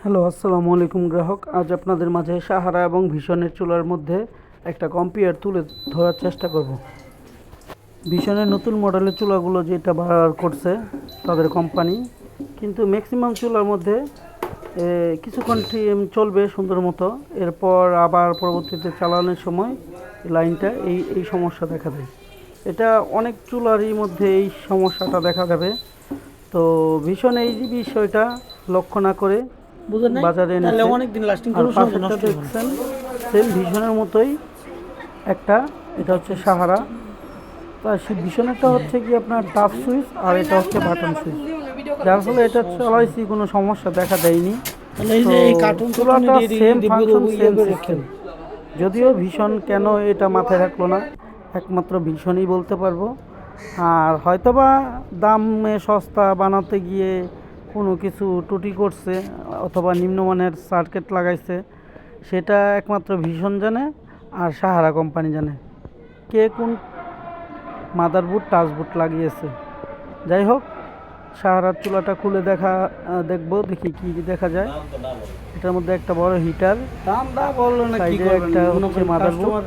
Hello, আসসালামু আলাইকুম গ্রাহক। আজ আপনাদের মাঝে সাহারা এবং ভীষণের চুলার মধ্যে একটা কম্পেয়ার তুলে ধরার চেষ্টা করব। ভীষণের নতুন মডেলের চুলাগুলো যেটা বার করছে তাদের কোম্পানি, কিন্তু ম্যাক্সিমাম চুলার মধ্যে কিছুক্ষণ চলবে সুন্দর মতো, এরপর আবার পরবর্তীতে চালানোর সময় লাইনটা এই সমস্যা দেখা দেয়। এটা অনেক চুলারই মধ্যে এই সমস্যাটা দেখা যাবে। তো ভীষণ এই বিষয়টা লক্ষ্য না করে বাজারে এনেছে। আর পাশেরটা দেখছেন সেম ভীষণের মতোই একটা, এটা হচ্ছে সাহারা। তা সেই ভীষণেরটা হচ্ছে কি আপনার টাচ সুইচ, আর এটা হচ্ছে বাটন সুইচ, যার ফলে এটা চালাইছি কোনো সমস্যা দেখা দেয়নি। চুলাটা সেম ফাংশন সেম সিস্টেম। যদিও ভীষণ কেন এটা মাথায় রাখলো না, একমাত্র ভীষণই বলতে পারবো। আর হয়তোবা দামে সস্তা বানাতে গিয়ে কোনো কিছু ত্রুটি করছে অথবা নিম্নমানের সার্কিট লাগাইছে, সেটা একমাত্র ভীষণ জানে আর সাহারা কোম্পানি জানে কে কোন মাদারবোর্ড টাচবোর্ড লাগিয়েছে। যাই হোক, সাহারার চুলাটা খুলে দেখবো, দেখি কি দেখা যায়। এটার মধ্যে একটা বড় হিটার, সাইডে একটা হচ্ছে মাদারবোর্ড,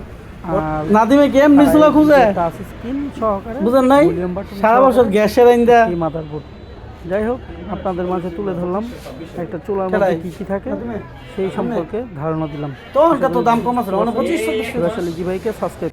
আর নাদিমে গেম নিছিল খুঁজে টাচ স্ক্রিন সহকারে, বুঝেন নাই সারা বছর গ্যাসের আইন্দা এই মাদারবোর্ড। যাই হোক, আপনাদের মাঝে তুলে ধরলাম একটা চুলার মধ্যে কি কি থাকে সেই সম্পর্কে ধারণা দিলাম। তো দাম কম আছে, 25 ভাইকে সাবস্ক্রাইব